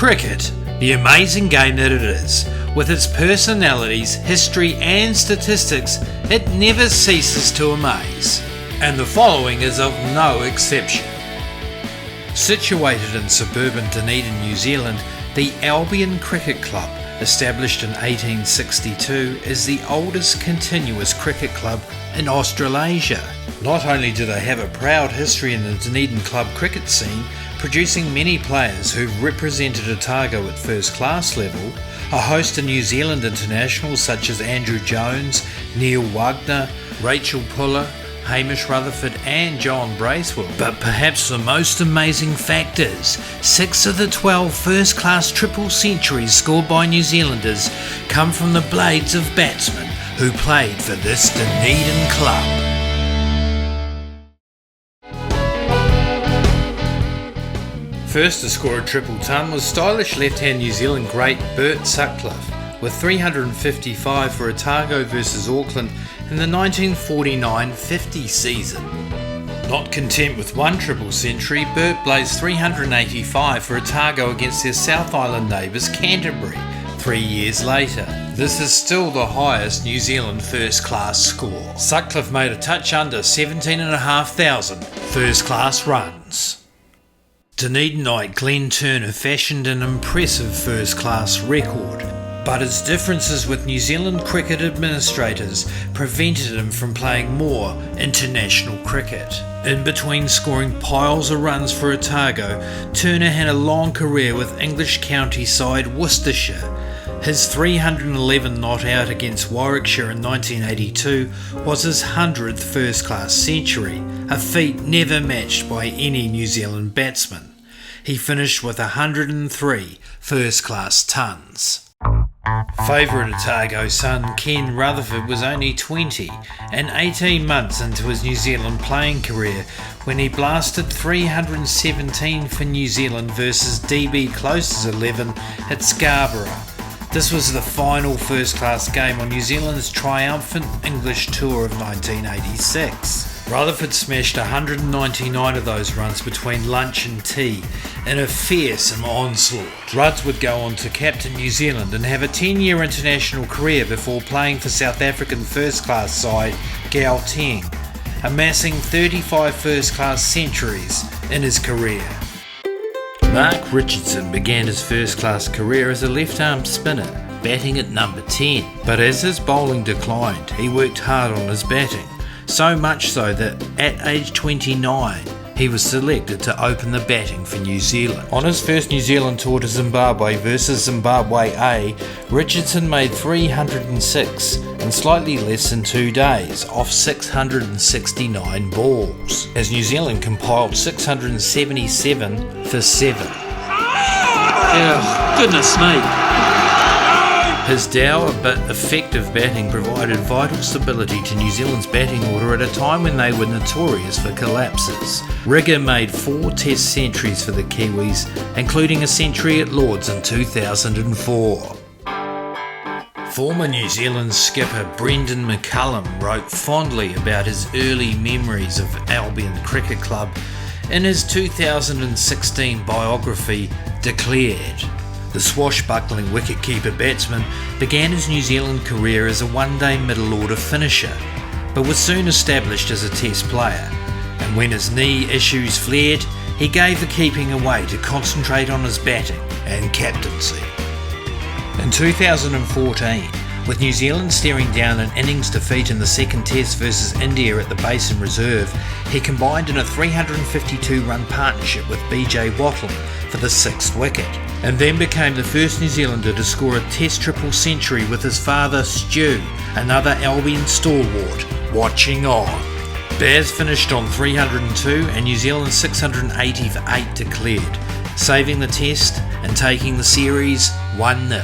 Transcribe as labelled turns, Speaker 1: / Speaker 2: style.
Speaker 1: Cricket, the amazing game that it is, with its personalities, history and statistics, it never ceases to amaze. And the following is of no exception. Situated in suburban Dunedin, New Zealand, the Albion Cricket Club, established in 1862, is the oldest continuous cricket club in Australasia. Not only do they have a proud history in the Dunedin club cricket scene, producing many players who've represented Otago at first class level, a host of New Zealand internationals such as Andrew Jones, Neil Wagner, Rachel Puller, Hamish Rutherford and John Bracewell. But perhaps the most amazing fact is 6 of the 12 first-class triple centuries scored by New Zealanders come from the blades of batsmen who played for this Dunedin club. First to score a triple ton was stylish left-hand New Zealand great Bert Sutcliffe, with 355 for Otago versus Auckland in the 1949-50 season. Not content with one triple century, Bert blazed 385 for Otago against their South Island neighbours Canterbury 3 years later. This is still the highest New Zealand first-class score. Sutcliffe made a touch under 17,500 first-class runs. Dunedinite Glenn Turner fashioned an impressive first-class record, but his differences with New Zealand cricket administrators prevented him from playing more international cricket. In between scoring piles of runs for Otago, Turner had a long career with English county side Worcestershire. His 311 not out against Warwickshire in 1982 was his 100th first-class century, a feat never matched by any New Zealand batsman. He finished with 103 first-class tons. Favourite Otago son Ken Rutherford was only 20 and 18 months into his New Zealand playing career when he blasted 317 for New Zealand versus DB Close's 11 at Scarborough. This was the final first-class game on New Zealand's triumphant English tour of 1986. Rutherford smashed 199 of those runs between lunch and tea in a fearsome onslaught. Ruds would go on to captain New Zealand and have a 10-year international career before playing for South African first-class side Gauteng, amassing 35 first-class centuries in his career. Mark Richardson began his first-class career as a left-arm spinner, batting at number 10. But as his bowling declined, he worked hard on his batting, so much so that at age 29, he was selected to open the batting for New Zealand. On his first New Zealand tour to Zimbabwe versus Zimbabwe A, Richardson made 306 in slightly less than 2 days off 669 balls, as New Zealand compiled 677 for 7.
Speaker 2: Oh, goodness me.
Speaker 1: His dour but effective batting provided vital stability to New Zealand's batting order at a time when they were notorious for collapses. Rigger made 4 Test centuries for the Kiwis, including a century at Lord's in 2004. Former New Zealand skipper Brendan McCullum wrote fondly about his early memories of Albion Cricket Club in his 2016 biography, Declared. The swashbuckling wicketkeeper batsman began his New Zealand career as a one-day middle-order finisher, but was soon established as a Test player, and when his knee issues flared, he gave the keeping away to concentrate on his batting and captaincy. In 2014, with New Zealand staring down an innings defeat in the second Test versus India at the Basin Reserve, he combined in a 352-run partnership with BJ Watling for the 6th wicket, and then became the first New Zealander to score a Test triple century with his father Stu, another Albion stalwart, watching on. Baz finished on 302 and New Zealand 680 for 8 declared, saving the Test and taking the series 1-0.